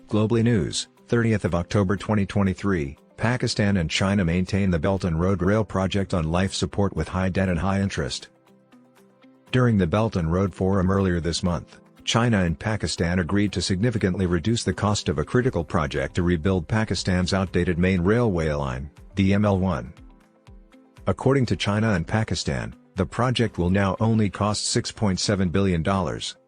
Globally News, 30th of October 2023, Pakistan and China maintain the Belt and Road Rail project on life support with high debt and high interest. During the Belt and Road Forum earlier this month, China and Pakistan agreed to significantly reduce the cost of a critical project to rebuild Pakistan's outdated main railway line, the ML1. According to China and Pakistan, the project will now only cost $6.7 billion,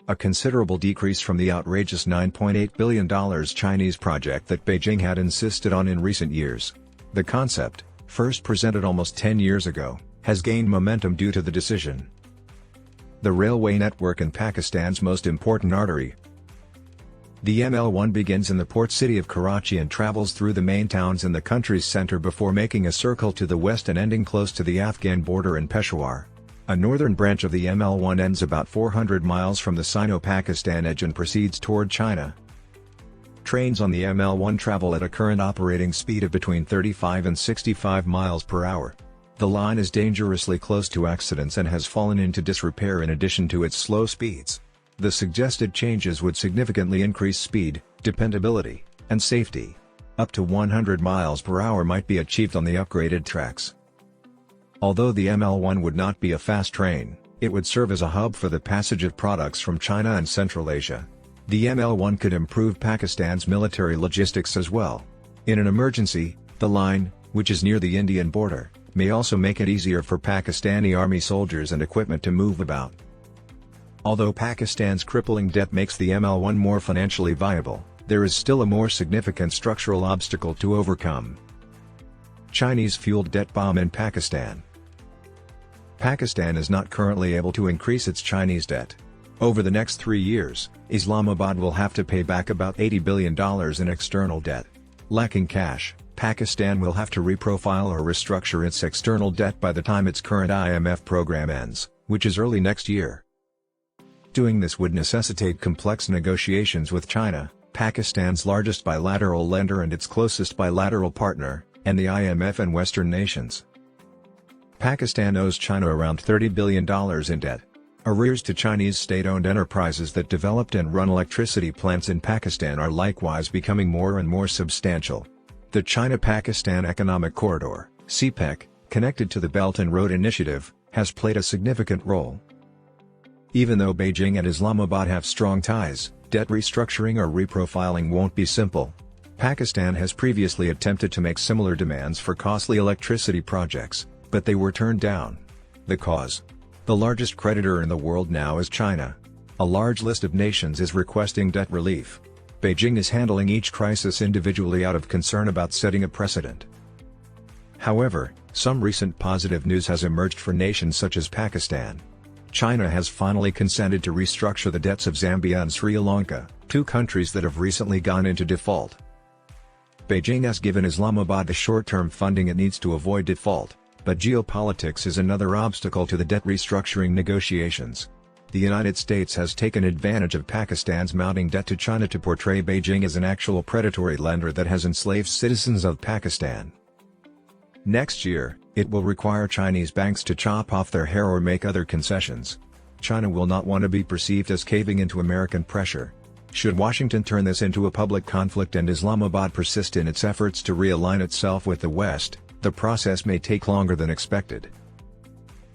a considerable decrease from the outrageous $9.8 billion Chinese project that Beijing had insisted on in recent years. The concept, first presented almost 10 years ago, has gained momentum due to the decision. The railway network in Pakistan's most important artery. The ML1 begins in the port city of Karachi and travels through the main towns in the country's center before making a circle to the west and ending close to the Afghan border in Peshawar. A northern branch of the ML1 ends about 400 miles from the Sino-Pakistan edge and proceeds toward China. Trains on the ML1 travel at a current operating speed of between 35 and 65 miles per hour. The line is dangerously close to accidents and has fallen into disrepair in addition to its slow speeds. The suggested changes would significantly increase speed, dependability, and safety. Up to 100 miles per hour might be achieved on the upgraded tracks. Although the ML1 would not be a fast train, it would serve as a hub for the passage of products from China and Central Asia. The ML1 could improve Pakistan's military logistics as well. In an emergency, the line, which is near the Indian border, may also make it easier for Pakistani army soldiers and equipment to move about. Although Pakistan's crippling debt makes the ML1 more financially viable, there is still a more significant structural obstacle to overcome. Chinese-fueled debt bomb in Pakistan. Pakistan is not currently able to increase its Chinese debt. Over the next 3 years, Islamabad will have to pay back about $80 billion in external debt. Lacking cash, Pakistan will have to reprofile or restructure its external debt by the time its current IMF program ends, which is early next year. Doing this would necessitate complex negotiations with China, Pakistan's largest bilateral lender and its closest bilateral partner, and the IMF and Western nations. Pakistan owes China around $30 billion in debt. Arrears to Chinese state-owned enterprises that developed and run electricity plants in Pakistan are likewise becoming more and more substantial. The China-Pakistan Economic Corridor, CPEC, connected to the Belt and Road Initiative, has played a significant role. Even though Beijing and Islamabad have strong ties, debt restructuring or reprofiling won't be simple. Pakistan has previously attempted to make similar demands for costly electricity projects, but they were turned down. The cause? The largest creditor in the world now is China. A large list of nations is requesting debt relief. Beijing is handling each crisis individually out of concern about setting a precedent. However, some recent positive news has emerged for nations such as Pakistan. China has finally consented to restructure the debts of Zambia and Sri Lanka, two countries that have recently gone into default. Beijing has given Islamabad the short-term funding it needs to avoid default, but geopolitics is another obstacle to the debt restructuring negotiations. The United States has taken advantage of Pakistan's mounting debt to China to portray Beijing as an actual predatory lender that has enslaved citizens of Pakistan. Next year, it will require Chinese banks to chop off their hair or make other concessions. China will not want to be perceived as caving into American pressure. Should Washington turn this into a public conflict and Islamabad persist in its efforts to realign itself with the West, the process may take longer than expected.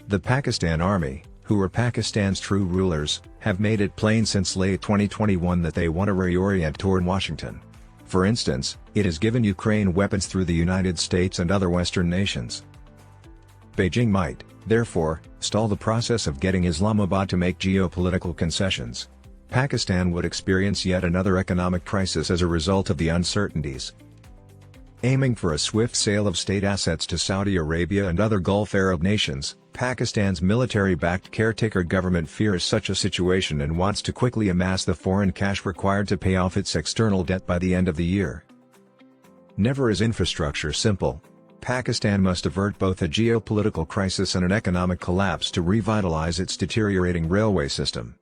The Pakistan Army, who are Pakistan's true rulers, have made it plain since late 2021 that they want to reorient toward Washington. For instance, it has given Ukraine weapons through the United States and other Western nations. Beijing might, therefore, stall the process of getting Islamabad to make geopolitical concessions. Pakistan would experience yet another economic crisis as a result of the uncertainties. Aiming for a swift sale of state assets to Saudi Arabia and other Gulf Arab nations, Pakistan's military-backed caretaker government fears such a situation and wants to quickly amass the foreign cash required to pay off its external debt by the end of the year. Never is infrastructure simple. Pakistan must avert both a geopolitical crisis and an economic collapse to revitalize its deteriorating railway system.